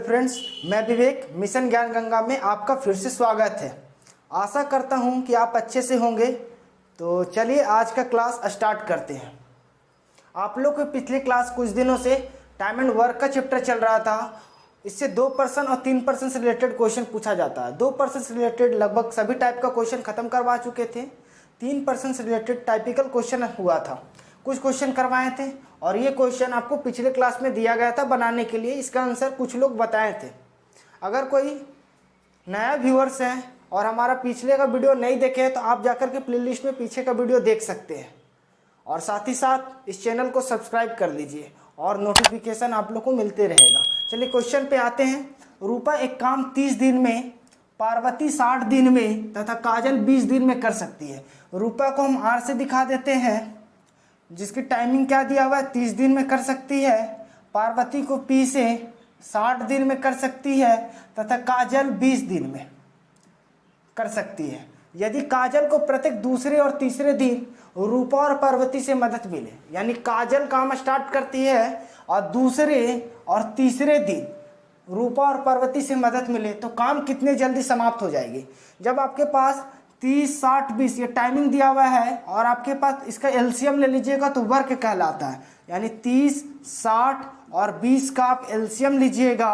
Friends, मैं विवेक mission ज्ञान गंगा में आपका फिर से स्वागत है। आशा करता हूं कि आप अच्छे से होंगे। तो चलिए आज का क्लास स्टार्ट करते हैं। आप लोग को पिछले क्लास कुछ दिनों से टाइम एंड वर्क का चैप्टर चल रहा था। इससे 2% और 3% से रिलेटेड क्वेश्चन पूछा जाता है। 2% से रिलेटेड लगभग सभी टाइप का क्वेश्चन खत्म करवा चुके थे। 3% से रिलेटेड टाइपिकल क्वेश्चन हुआ था, कुछ क्वेश्चन करवाए थे और ये क्वेश्चन आपको पिछले क्लास में दिया गया था बनाने के लिए। इसका आंसर कुछ लोग बताए थे। अगर कोई नया व्यूअर्स है और हमारा पिछले का वीडियो नहीं देखे हैं तो आप जाकर के प्लेलिस्ट में पीछे का वीडियो देख सकते हैं और साथ ही साथ इस चैनल को सब्सक्राइब कर लीजिए और नोटिफिकेशन आप लोग को मिलते रहेगा। चलिए क्वेश्चन पे आते हैं। रूपा एक काम 30 दिन में, पार्वती 60 दिन में तथा काजल 20 दिन में कर सकती है। रूपा को हम आर से दिखा देते हैं, जिसकी टाइमिंग क्या दिया हुआ है, 30 दिन में कर सकती है। पार्वती को पी से 60 दिन में कर सकती है तथा काजल 20 दिन में कर सकती है। यदि काजल को प्रत्येक दूसरे और तीसरे दिन रूपा और पार्वती से मदद मिले, यानी काजल काम स्टार्ट करती है और दूसरे और तीसरे दिन रूपा और पार्वती से मदद मिले तो काम कितने जल्दी समाप्त हो जाएगी। जब आपके पास 30, 60, 20 ये टाइमिंग दिया हुआ है और आपके पास इसका एलसीएम ले लीजिएगा तो वर्क कहलाता है। यानी 30, 60 और 20 का आप एलसीएम लीजिएगा,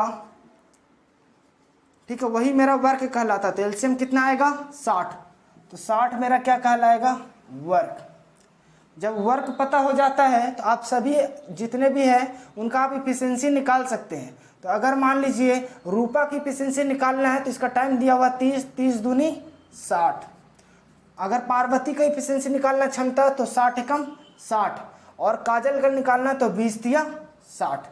ठीक है, वही मेरा वर्क कहलाता है। तो एलसीएम कितना आएगा, 60। तो 60 मेरा क्या कहलाएगा, वर्क। जब वर्क पता हो जाता है तो आप सभी जितने भी हैं उनका आप इफिशिएंसी निकाल सकते हैं। तो अगर मान लीजिए रूपा की इफिशिएंसी निकालना है तो इसका टाइम दिया हुआ 30, 30 दूनी 60। अगर पार्वती का इफिशिएंसी निकालना क्षमता तो 60 एकम 60 और काजल का निकालना तो 20 दिया 60।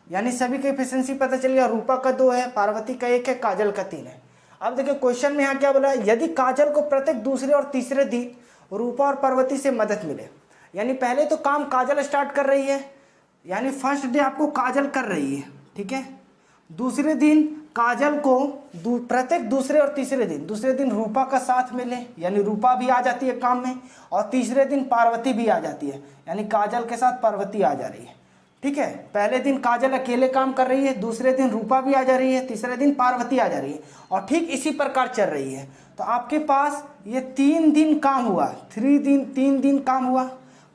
यानी सभी का इफिशिएंसी पता चल गया। रूपा का 2 है, पार्वती का 1 है, काजल का 3 है। अब देखिए क्वेश्चन में यहाँ क्या बोला है, यदि काजल को प्रत्येक दूसरे और तीसरे दिन रूपा और पार्वती से मदद मिले, यानी पहले तो काम काजल स्टार्ट कर रही है, यानी फर्स्ट डे आपको काजल कर रही है, ठीक है। दूसरे दिन काजल को प्रत्येक दूसरे और तीसरे दिन, दूसरे दिन रूपा का साथ मिले, यानी रूपा भी आ जाती है काम में, और तीसरे दिन पार्वती भी आ जाती है, यानी काजल के साथ पार्वती आ जा रही है, ठीक है। पहले दिन काजल अकेले काम कर रही है, दूसरे दिन रूपा भी आ जा रही है, तीसरे दिन पार्वती आ जा रही है और ठीक इसी प्रकार चल रही है। तो आपके पास ये 3 दिन काम हुआ, 3 दिन काम हुआ,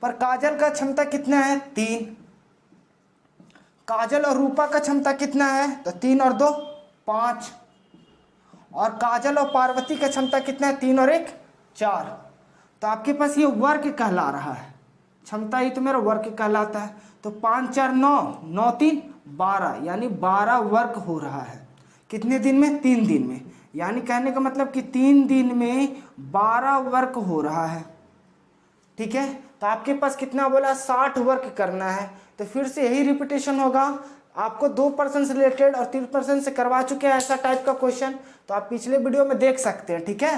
पर काजल का क्षमता कितना है, 3। काजल और रूपा का क्षमता कितना है, तो 3 और 2 5। और काजल और पार्वती का क्षमता कितना है, 3 और 1 4। तो आपके पास ये वर्क कहला रहा है, क्षमता ही तो मेरा वर्क कहलाता है। तो 5 4 9, 9 3 12, यानी 12 वर्क हो रहा है। कितने दिन में, 3 दिन में। यानी कहने का मतलब कि 3 दिन में 12 वर्क हो रहा है, ठीक है। तो आपके पास कितना बोला, 60 वर्क करना है। तो फिर से यही रिपीटेशन होगा। आपको 2% से रिलेटेड और 3% से करवा चुके हैं ऐसा टाइप का क्वेश्चन, तो आप पिछले वीडियो में देख सकते हैं, ठीक है।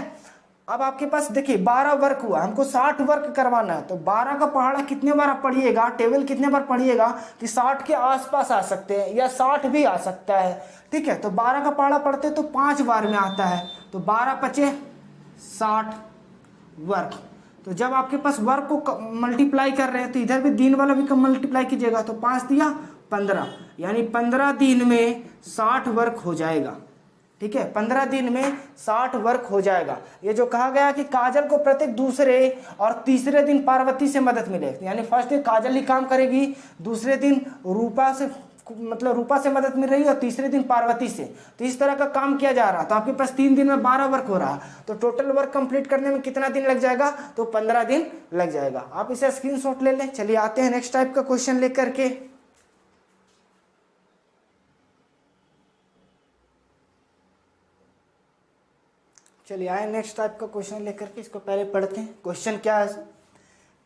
अब आपके पास देखिए 12 वर्क हुआ, हमको 60 वर्क करवाना है। तो 12 का पहाड़ा कितने बार पढ़िएगा, टेबल कितने बार पढ़िएगा कि 60 के आसपास आ सकते हैं या 60 भी आ सकता है, ठीक है। तो 12 का पहाड़ा पढ़ते तो 5 बार में आता है। तो 12 पचे 60 वर्क। तो जब आपके पास वर्क को मल्टीप्लाई कर रहे हैं तो इधर भी दिन वाला भी कम मल्टीप्लाई कीजिएगा। तो 5 दिया 15, यानी 15 दिन में 60 वर्क हो जाएगा, ठीक है। 15 दिन में 60 वर्क हो जाएगा। ये जो कहा गया कि काजल को प्रत्येक दूसरे और तीसरे दिन पार्वती से मदद मिले, यानी फर्स्ट डे काजल ही काम करेगी, दूसरे दिन रूपा से, मतलब रूपा से मदद मिल रही है और तीसरे दिन पार्वती से। तो इस तरह का काम किया जा रहा है। तो आपके पास 3 दिन में 12 वर्क हो रहा है। तो टोटल वर्क कंप्लीट करने में कितना दिन लग जाएगा, तो 15 दिन लग जाएगा। आप इसे स्क्रीनशॉट ले लें। चलिए आते हैं नेक्स्ट टाइप का क्वेश्चन लेकर के। चलिए आए नेक्स्ट टाइप का क्वेश्चन लेकर के, इसको पहले पढ़ते हैं। क्वेश्चन क्या है,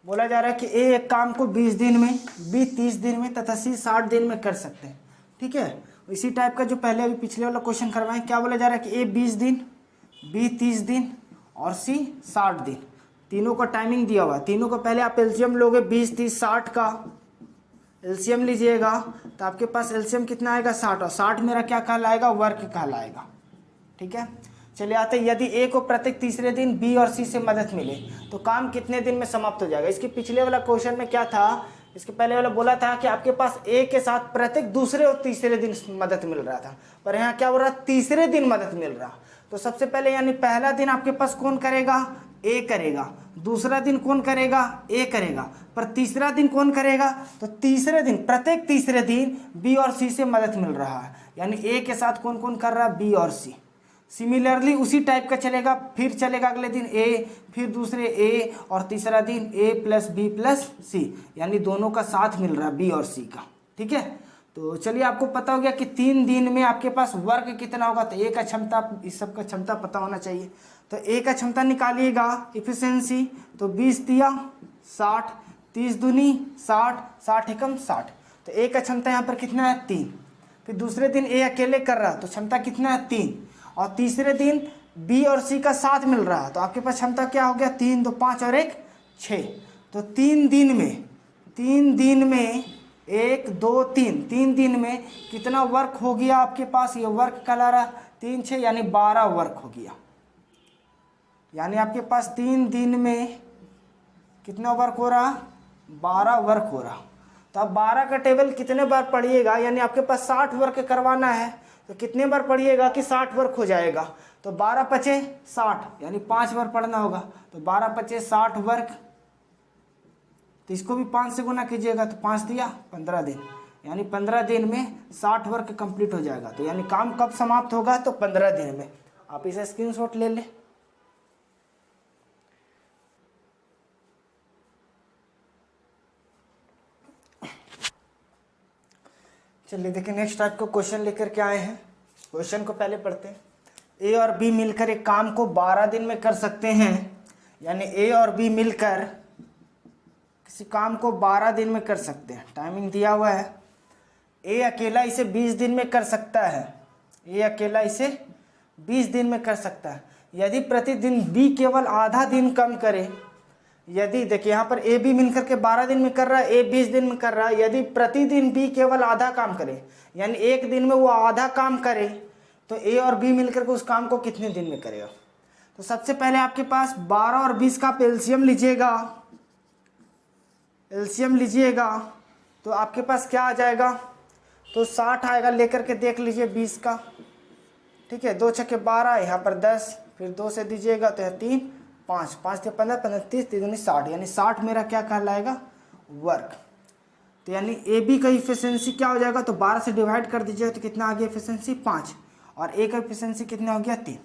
बोला जा रहा है कि ए एक काम को 20 दिन में, बी 30 दिन में तथा सी 60 दिन में कर सकते हैं, ठीक है। इसी टाइप का जो पहले अभी पिछले वाला क्वेश्चन करवाएं। क्या बोला जा रहा है कि ए 20 दिन, बी 30 दिन और सी 60 दिन। तीनों का टाइमिंग दिया हुआ है। तीनों को पहले आप एलसीएम लोगे, 20 30 60 का एलसीएम लीजिएगा तो आपके पास एलसीएम कितना आएगा, 60। और 60 मेरा क्या कहलाएगा, वर्क कहलाएगा, ठीक है। चलिए आते हैं, यदि ए को प्रत्येक तीसरे दिन बी और सी से मदद मिले तो काम कितने दिन में समाप्त हो जाएगा। इसके पिछले वाला क्वेश्चन में क्या था इसके पहले वाला बोला था कि आपके पास ए के साथ प्रत्येक दूसरे और तीसरे दिन मदद मिल रहा था, पर यहाँ क्या हो रहा है, तीसरे दिन मदद मिल रहा। तो सबसे पहले यानी पहला दिन आपके पास कौन करेगा, ए करेगा, दूसरा दिन कौन करेगा, ए करेगा, पर तीसरा दिन कौन करेगा, तो तीसरे दिन प्रत्येक तीसरे दिन बी और सी से मदद मिल रहा है, यानी ए के साथ कौन कौन कर रहा है, बी और सी। सिमिलरली उसी टाइप का चलेगा, फिर चलेगा अगले दिन ए, फिर दूसरे ए, और तीसरा दिन ए प्लस बी प्लस सी, यानी दोनों का साथ मिल रहा है बी और सी का। ठीक है, तो चलिए आपको पता हो गया कि 3 दिन में आपके पास वर्क कितना होगा। तो ए का क्षमता, इस सब का क्षमता पता होना चाहिए। तो ए का क्षमता निकालिएगा इफिशियंसी, तो 20 दिया 60, 30 दूनी 60, 60 एकम 60। तो ए का क्षमता यहाँ पर कितना है, 3। फिर दूसरे दिन ए अकेले कर रहा तो क्षमता कितना है, 3, और तीसरे दिन बी और सी का साथ मिल रहा है, तो आपके पास क्षमता क्या हो गया, 3 2 5 और 1 6। तो 3 दिन में 1 2 3 3 दिन में कितना वर्क हो गया आपके पास, ये वर्क कहला रहा 3 6 यानी 12 वर्क हो गया। यानी आपके पास 3 दिन में कितना वर्क हो रहा, 12 वर्क हो रहा। तो अब 12 का टेबल कितने बार पढ़िएगा, यानी आपके पास 60 वर्क करवाना है, तो कितने बार पढ़िएगा कि 60 वर्क हो जाएगा। तो 12 पचे 60, यानी 5 बार पढ़ना होगा। तो 12 पचे 60 वर्क, तो इसको भी 5 से गुना कीजिएगा, तो 5 दिया 15 दिन, यानी 15 दिन में 60 वर्क कंप्लीट हो जाएगा। तो यानी काम कब समाप्त होगा, तो 15 दिन में। आप इसे स्क्रीनशॉट ले लें। चलिए देखिए नेक्स्ट टाइप का क्वेश्चन लेकर के आए हैं। क्वेश्चन को पहले पढ़ते हैं। ए और बी मिलकर एक काम को 12 दिन में कर सकते हैं, यानी ए और बी मिलकर किसी काम को 12 दिन में कर सकते हैं। टाइमिंग दिया हुआ है। ए अकेला इसे 20 दिन में कर सकता है, ए अकेला इसे 20 दिन में कर सकता है, यदि प्रतिदिन बी केवल आधा दिन कम करे। यदि देखिए यहाँ पर ए बी मिलकर के 12 दिन में कर रहा है, ए 20 दिन में कर रहा है, यदि प्रतिदिन बी केवल आधा काम करे, यानी एक दिन में वो आधा काम करे, तो ए और बी मिलकर के उस काम को कितने दिन में करेगा। तो सबसे पहले आपके पास 12 और 20 का एलसीएम लीजिएगा, एलसीएम लीजिएगा, तो आपके पास क्या आ जाएगा, तो 60 आएगा। लेकर के देख लीजिए 20 का, ठीक है, 2 छक्के 12, यहाँ पर 10, फिर 2 से दीजिएगा तो 3 5 5 से 15 15 30 3 60, यानी 60 मेरा क्या कहलाएगा, वर्क। तो यानी ए बी का इफिशियंसी क्या हो जाएगा, तो 12 से डिवाइड कर दीजिएगा तो कितना आ गया इफिशियंसी, 5, और ए का इफिशियंसी कितना हो गया, 3।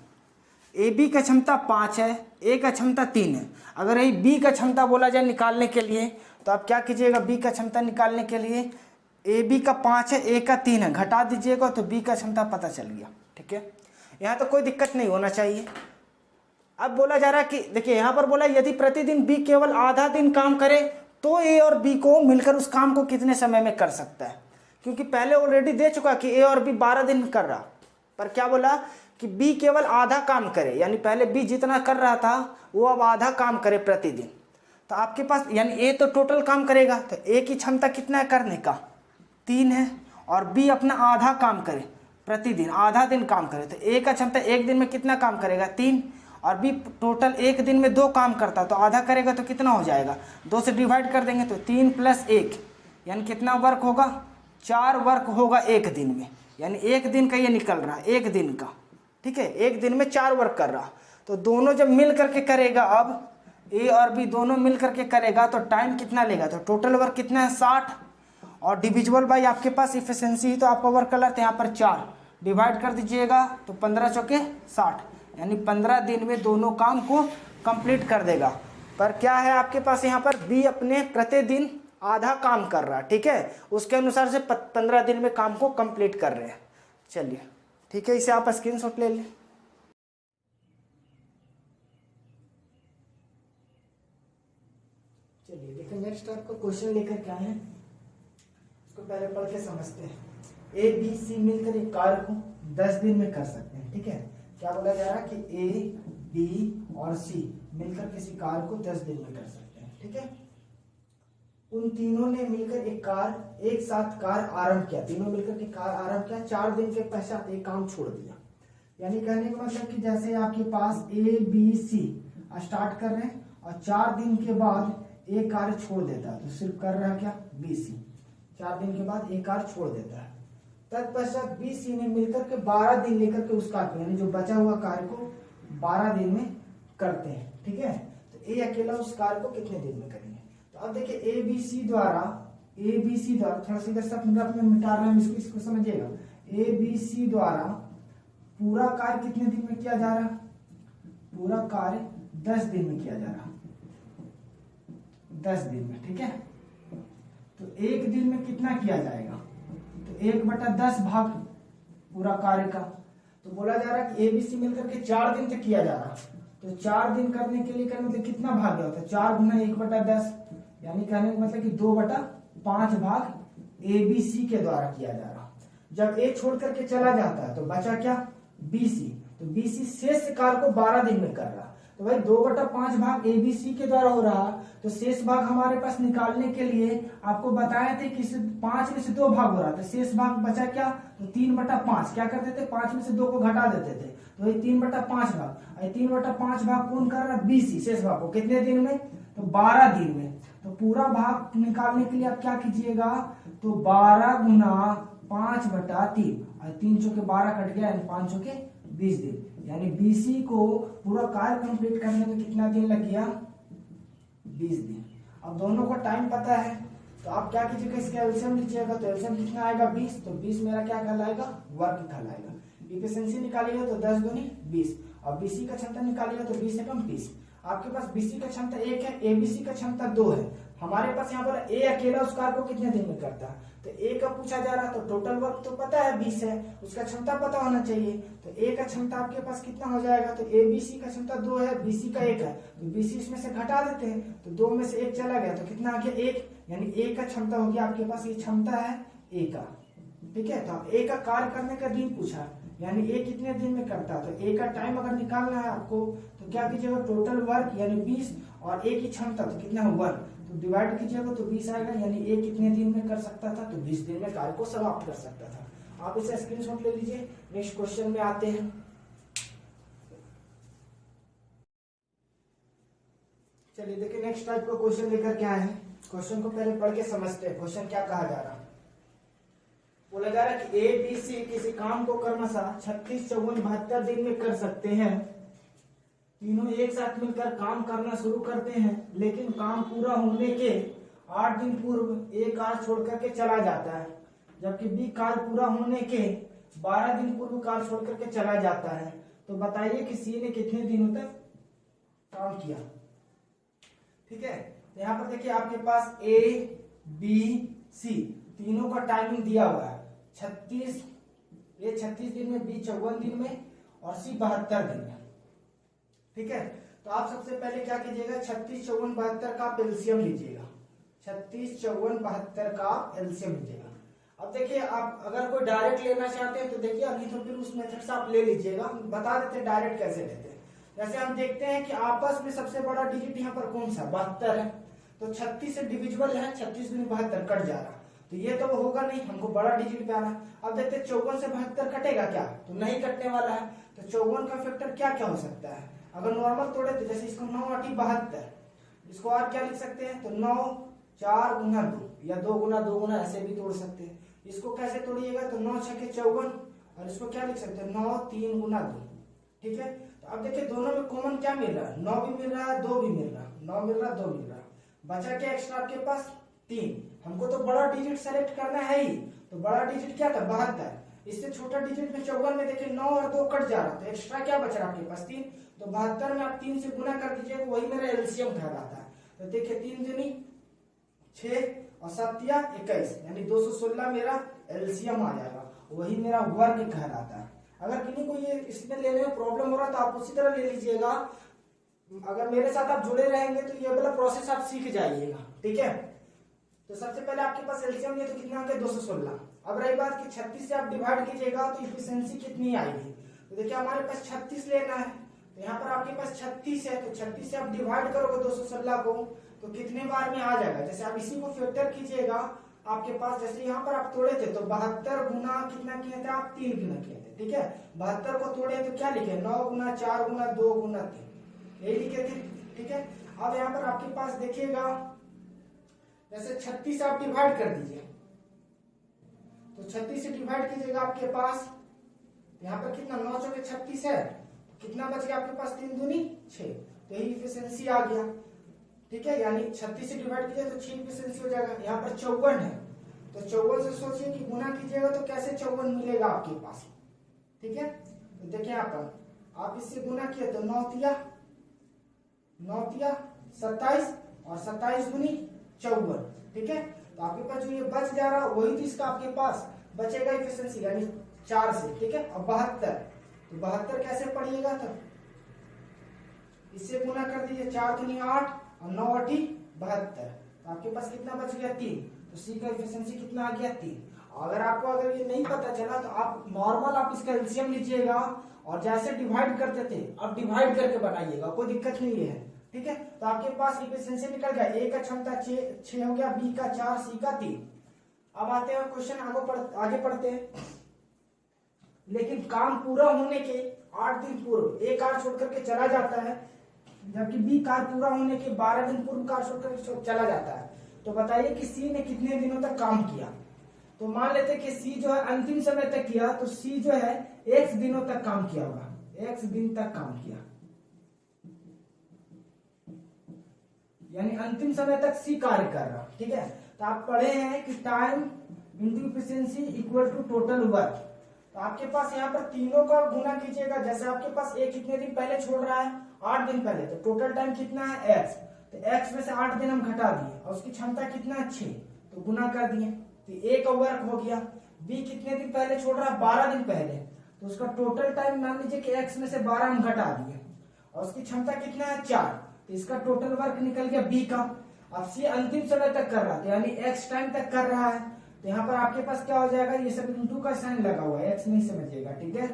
ए बी का क्षमता 5 है, ए का क्षमता 3 है। अगर ये बी का क्षमता बोला जाए निकालने के लिए, तो आप क्या कीजिएगा, बी का क्षमता निकालने के लिए ए बी का 5 है, ए का 3 है, घटा दीजिएगा तो बी का क्षमता पता चल गया। ठीक है, यहाँ तो कोई दिक्कत नहीं होना चाहिए। अब बोला जा रहा है कि देखिए यहाँ पर बोला यदि प्रतिदिन बी केवल आधा दिन काम करे तो ए और बी को मिलकर उस काम को कितने समय में कर सकता है, क्योंकि पहले ऑलरेडी दे चुका कि ए और बी 12 दिन में कर रहा, पर क्या बोला कि बी केवल आधा काम करे, यानी पहले बी जितना कर रहा था वो अब आधा काम करे प्रतिदिन। तो आपके पास यानी ए तो टोटल काम करेगा, तो ए की क्षमता कितना है करने का, 3 है, और बी अपना आधा काम करे प्रतिदिन, आधा दिन काम करे, तो ए का क्षमता एक दिन में कितना काम करेगा, 3, और बी टोटल एक दिन में 2 काम करता, तो आधा करेगा तो कितना हो जाएगा, 2 से डिवाइड कर देंगे तो 3 + 1, यानी कितना वर्क होगा, 4 वर्क होगा एक दिन में, यानी एक दिन का ये निकल रहा है, एक दिन का। ठीक है, एक दिन में 4 वर्क कर रहा। तो दोनों जब मिल करके करेगा, अब ए और बी दोनों मिल करके करेगा तो टाइम कितना लेगा, तो टोटल वर्क कितना है 60, और डिविजिबल बाई आपके पास इफिशियंसी ही तो आपका वर्क कलर, तो यहाँ पर 4 डिवाइड कर दीजिएगा तो 15 चौके 60, यानी 15 दिन में दोनों काम को कंप्लीट कर देगा। पर क्या है आपके पास यहाँ पर बी अपने प्रतिदिन आधा काम कर रहा है, ठीक है, उसके अनुसार से 15 दिन में काम को कंप्लीट कर रहे हैं। चलिए ठीक है, इसे आप स्क्रीनशॉट ले लें। चलिए देखिए नेक्स्ट आपको क्वेश्चन लेकर क्या है, इसको पहले पढ़ के समझते हैं। ए बी सी मिलकर एक कार्य को 10 दिन में कर सकते हैं। ठीक है, क्या बोला जा रहा है कि ए बी और सी मिलकर किसी कार्य को 10 दिन में कर सकते हैं। ठीक है, उन तीनों ने मिलकर एक साथ कार्य आरंभ किया, तीनों मिलकर के कार्य आरंभ किया, 4 दिन के पश्चात एक काम छोड़ दिया। यानी कहने का मतलब कि जैसे आपके पास ए बी सी स्टार्ट कर रहे हैं और 4 दिन के बाद एक कार्य छोड़ देता है, तो सिर्फ कर रहा क्या BC, 4 दिन के बाद एक कार्य छोड़ देता है। तत्पश्चात BC ने मिलकर के 12 दिन लेकर के उस कार्य को, यानी जो बचा हुआ कार्य को 12 दिन में करते हैं। ठीक है, तो ए अकेला उस कार्य को कितने दिन में करेंगे। तो अब देखिए ABC द्वारा थोड़ा सा इधर सब में मिटा रहे हैं, इसको समझिएगा। ABC द्वारा पूरा कार्य कितने दिन में किया जा रहा, पूरा कार्य 10 दिन में किया जा रहा, 10 दिन में। ठीक है, तो एक दिन में कितना किया जाएगा, तो 1/10 भाग पूरा कार्य का। तो बोला जा रहा है कि ABC मिलकर के 4 दिन तक किया जा रहा, तो 4 दिन करने के लिए करने कितना भाग गया होता है, 4 गुना 1/10, यानी कहने का मतलब कि 2/5 भाग ABC के द्वारा किया जा रहा। जब A छोड़ करके चला जाता है तो बचा क्या BC, तो BC शेष कार्य को 12 दिन में कर रहा। तो भाई 2/5 भाग ABC के द्वारा हो रहा, तो शेष भाग हमारे पास निकालने के लिए आपको बताए थे कि 5 में से 2 भाग हो रहा, तो शेष भाग बचा क्या, तो 3/5। क्या करते थे, 5 में से 2 को घटा देते थे, तो ये 3/5 भाग, 3/5 भाग कौन कर रहा है BC, शेष भाग को कितने दिन में, तो 12 दिन में। तो पूरा भाग निकालने के लिए आप क्या कीजिएगा, तो 12 गुना 5/3, और 3 चौके 12 कट गया, 5 चौके 20 दिन, यानी BC को पूरा कार्य कंप्लीट करने में कितना दिन लग गया, 20 दिन। अब दोनों को टाइम पता है, तो आप क्या कीजिएगा, इसका एलसीएम लीजिएगा, तो एलसीएम कितना आएगा 20, तो 20 मेरा क्या कहलाएगा, वर्क कहलाएगा। इफिशिएंसी निकालिएगा तो 10 दूनी 20, और BC का क्षमता निकालिएगा तो 20 एकम 30। आपके पास BC का क्षमता 1 है, ABC का क्षमता 2 है। हमारे पास यहाँ पर A अकेला उस कार्य को कितने दिन में करता है, तो A का पूछा जा रहा, तो टोटल वर्क तो पता है 20 है, उसका क्षमता पता होना चाहिए। तो A का क्षमता आपके पास कितना हो जाएगा, तो ABC का क्षमता 2 है, BC का 1 है, तो BC इसमें से घटा देते हैं, तो 2 में से 1 चला गया, तो कितना आ गया 1, यानी A का क्षमता हो गया आपके पास, ये क्षमता है A का। ठीक है, तो A का कार्य करने का दिन पूछा, यानी A कितने दिन में करता है, तो A का टाइम अगर निकालना है आपको, तो क्या कीजिएगा, टोटल वर्क यानी 20, और A की क्षमता तो कितना है 1, तो डिवाइड कीजिएगा तो 20 आएगा, यानी A कितने दिन में कर सकता था, तो 20 दिन में कार्य को समाप्त कर सकता था। आप इसे स्क्रीनशॉट ले लीजिए। नेक्स्ट क्वेश्चन में आते हैं। चलिए देखिए, नेक्स्ट टाइप का क्वेश्चन लेकर क्या है। क्वेश्चन को पहले पढ़ के समझते हैं, क्वेश्चन क्या कहा जा रहा है। बोला जा रहा है कि ABC किसी काम को क्रमशः 36, 54, 72 दिन में कर सकते हैं। तीनों एक साथ मिलकर काम करना शुरू करते हैं, लेकिन काम पूरा होने के 8 दिन पूर्व A कार्य छोड़ करके चला जाता है, जबकि B कार्य पूरा होने के 12 दिन पूर्व कार्य छोड़ करके चला जाता है। तो बताइए कि C ने कितने दिनों तक काम किया। ठीक है, तो यहाँ पर देखिए आपके पास A, B, C तीनों का टाइमिंग दिया हुआ है। 36, A 36 दिन में, B 54 दिन में, और C 72 दिन में। ठीक है, तो आप सबसे पहले क्या कीजिएगा, 36, 54, 72 का आप एलसीएम लीजिएगा। 36, 54, 72 का एलसीएम लीजिएगा। अब देखिए, आप अगर कोई डायरेक्ट लेना चाहते हैं तो देखिए, अभी तो फिर उस मेथड से आप ले लीजिएगा। बता देते हैं डायरेक्ट कैसे लेते हैं। जैसे हम देखते हैं कि आपस में सबसे बड़ा डिजिट यहाँ पर कौन सा 72 है, तो 36 से डिविजिबल है, 36 में 72 कट जा रहा, तो ये तो होगा नहीं, हमको बड़ा डिजिट पे आना है। अब देखते 54 से 72 कटेगा क्या, तो नहीं कटने वाला है। तो 54 का फैक्टर क्या क्या हो सकता है, अगर नॉर्मल तोड़े तो जैसे इसको 9 8 72, इसको और क्या लिख सकते हैं, तो 9 4 गुना 2, या 2 गुना 2 गुना ऐसे भी तोड़ सकते हैं। इसको कैसे तोड़िएगा, तो 9 6 के 54, और इसको क्या लिख सकते हैं, 9 3 गुना 2। ठीक है, तो अब देखिए दोनों में कॉमन क्या मिल रहा है, 9 भी मिल रहा है, 2 भी मिल रहा है, 9 मिल रहा है, 2 मिल रहा है, बचा क्या एक्स्ट्रा आपके पास 3। हमको तो बड़ा डिजिट सेलेक्ट करना है ही, तो बड़ा डिजिट क्या था 72, इससे छोटा डिजिट में 54 में देखिए 9 और 2 कट जा रहा, तो एक्स्ट्रा क्या बच रहा आपके पास 3, तो 72 में आप 3 से गुना कर दीजिए, वही मेरा एलसीएम कहलाता है। तो देखिए 3 दूनी 6 और 7 या 21, यानी 216 मेरा एलसीएम आ जाएगा, वही मेरा वर्ग कहलाता है। अगर किन्हीं को ये इसमें लेने में प्रॉब्लम हो रहा है तो आप उसी तरह ले लीजिएगा। अगर मेरे साथ आप जुड़े रहेंगे तो ये वाला प्रोसेस आप सीख जाइएगा। ठीक है, तो सबसे पहले आपके पास एलसीएम ये तो कितना आ गया 216। अब रही बात कि 36 से आप डिवाइड कीजिएगा तो इफिशिएंसी कितनी आएगी, तो देखिए हमारे पास 36 लेना है, तो यहाँ पर आपके पास 36 है, तो 36 से आप डिवाइड करोगे 216 को तो कितने बार में आ जाएगा। जैसे आप इसी को फैक्टर कीजिएगा, आपके पास जैसे यहाँ पर आप तोड़े थे तो 72 गुना कितना किए थे आप 3 गुना किए थे। ठीक है, 72 को तोड़े तो क्या लिखे 9 गुना 4 गुना 2 गुना 3, यही लिखे थे। ठीक है, अब यहाँ पर आपके पास देखिएगा, जैसे 36 आप डिवाइड कर दीजिए, तो 36 से डिवाइड कीजिएगा आपके पास, यहाँ पर कितना 9 चौके 36 है, कितना बच गया आपके पास, 3 दूनी 6, तो यही इफिशियंसी आ गया। ठीक है, यानी 36 से डिवाइड कीजिए तो 6 इफिशियंसी हो जाएगा। यहाँ पर 54 है, तो 54 से सोचिए कि गुना कीजिएगा तो कैसे 54 मिलेगा आपके पास। ठीक है, तो देखिए यहाँ पर आप इससे गुना किए तो 9 तिया 27 और 27 दूनी 54। ठीक है, तो आपके पास जो ये बच जा रहा वही तो इसका आपके पास बचेगा इफिशियंसी, यानी 4 से। ठीक है, और 72, तो 72 कैसे पढ़िएगा, तो इससे गुना कर दीजिए, 4 दूनी 8 और 9 8 72, तो आपके पास कितना बच गया 3, तो सी का इफिशियंसी कितना आ गया 3। अगर ये नहीं पता चला तो आप नॉर्मल आप इसका एलसीएम लीजिएगा और जैसे डिवाइड करते थे अब डिवाइड करके बनाइएगा, कोई दिक्कत नहीं है। ठीक है, तो आपके पास इफिशियंसी निकल गया, ए का क्षमता 6 हो गया, बी का 4, सी का 3। अब आते हैं क्वेश्चन आगे पढ़ते हैं। लेकिन काम पूरा होने के 8 दिन पूर्व ए कार छोड़ करके चला जाता है, जबकि बी कार पूरा होने के 12 दिन पूर्व कार छोड़ करके चला जाता है। तो बताइए कि सी ने कितने दिनों तक काम किया। तो मान लेते हैं कि सी जो है अंतिम समय तक किया, तो सी जो है x दिनों तक काम किया होगा, x दिन तक काम किया, यानी अंतिम समय तक सी कार्य कर रहा। ठीक है, तो आप पढ़े हैं कि time into efficiency equal to total work. तो आपके पास यहाँ पर तीनों का गुना कीजिएगा, जैसे आपके पास ए कितने दिन पहले छोड़ रहा है, 8 दिन पहले, तो टोटल टाइम कितना है x, तो x में से 8 दिन हम घटा दिए और उसकी क्षमता कितना है 6, तो गुना कर दिए, तो ए का वर्क हो गया। बी कितने दिन पहले छोड़ रहा है, 12 दिन पहले, तो उसका टोटल टाइम मान लीजिए कि x में से 12 हम घटा दिए और उसकी क्षमता कितना है 4, तो इसका टोटल वर्क निकल गया बी का। अब सी अंतिम समय तक कर रहा था, यानी x टाइम तक कर रहा है, तो यहाँ पर आपके पास क्या हो जाएगा, ये सब इंटू का साइन लगा हुआ है, x नहीं समझिएगा। ठीक है,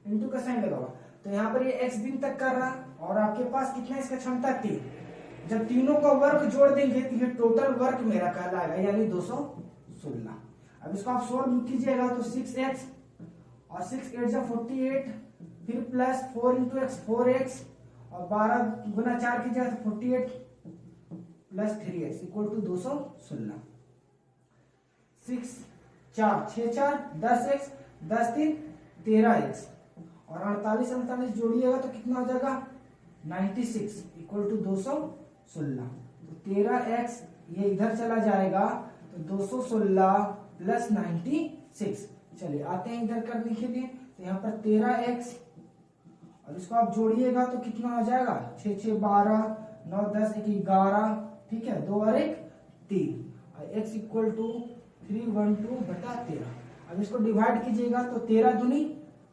इंटू का साइन लगा हुआ, तो यहाँ पर ये x दिन तक कर रहा और आपके पास कितना इसका क्षमता 3। जब तीनों का वर्क जोड़ देंगे तो ये टोटल वर्क मेरा कहलाएगा, यानी 216। अब इसको आप सोल्व कीजिएगा तो 6x और 6 8 जा 48, फिर प्लस 4 इंटू एक्स 4x और 12 गुना 4 कीजिएगा तो 48 plus 3x equal to 216। 6 4 6 4 10x 10 3 13x और 48 48 जोड़िएगा तो कितना हो जाएगा 96 इक्वल टू 216। तो 13x ये इधर चला जाएगा तो 216 प्लस 96। चलिए आते हैं इधर करने के लिए, तो यहाँ पर 13x और इसको आप जोड़िएगा तो कितना हो जाएगा 6 6 12 9 10 1 11। ठीक है, 2 और 1 3 और x इक्वल टू 312 बटा 13। अब इसको डिवाइड कीजिएगा तो 13 दूनी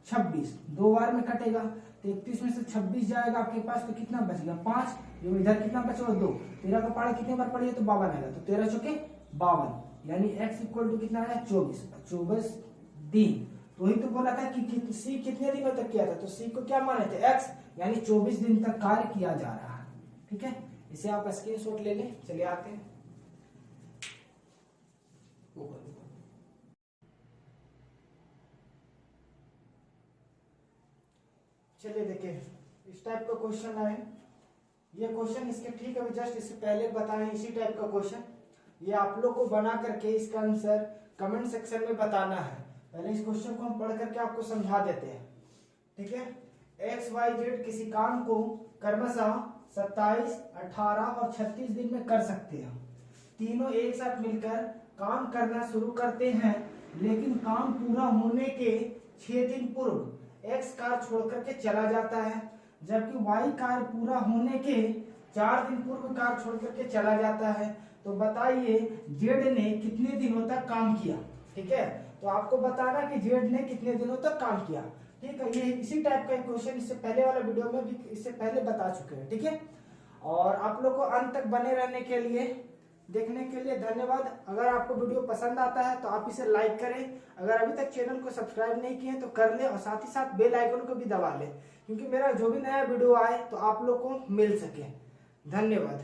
26, 2 बार में कटेगा तो 31 में से 26 जाएगा आपके पास, तो कितना बच गया 5, जो इधर कितना बचा 2, 13 का पहाड़ा कितने बार पढ़िए तो 52 आएगा, तो 13 चौके 52, यानी x इक्वल टू कितना आया 24 24 दिन। तो वही तो बोला था कि सी कितने दिनों तक किया था, तो सी को क्या माने थे x, यानी 24 दिन तक कार्य किया जा रहा है। ठीक है, इसे आप स्क्रीनशॉट ले लें। चलिए आते हैं चलिए देखिए इस टाइप का क्वेश्चन आए, ये क्वेश्चन इसके ठीक है जस्ट इससे पहले बताएं इसी टाइप का क्वेश्चन, ये आप लोग को बना करके इसका आंसर कमेंट सेक्शन में बताना है। पहले इस क्वेश्चन को हम पढ़ करके आपको समझा देते हैं। ठीक है, एक्स वाई जेड किसी काम को क्रमशः 27, 18 और 36 दिन में कर सकते हैं। तीनों एक साथ मिलकर काम करना शुरू करते हैं, लेकिन काम पूरा होने के 6 दिन पूर्व एक्स कार छोड़ करके चला जाता है, जबकि वाई कार पूरा होने के 4 दिन पूर्व कार छोड़ करके चला जाता है। तो बताइए जेड ने कितने दिनों तक काम किया। ठीक है, तो आपको बताना कि जेड ने कितने दिनों तक काम किया। ठीक है, ये इसी टाइप का क्वेश्चन इससे पहले वाला वीडियो में भी इससे पहले बता चुके हैं। ठीक है, और आप लोग को अंत तक बने रहने के लिए देखने के लिए धन्यवाद। अगर आपको वीडियो पसंद आता है तो आप इसे लाइक करें, अगर अभी तक चैनल को सब्सक्राइब नहीं किए तो कर ले और साथ ही साथ बेल आइकन को भी दबा लें, क्योंकि मेरा जो भी नया वीडियो आए तो आप लोग को मिल सके। धन्यवाद।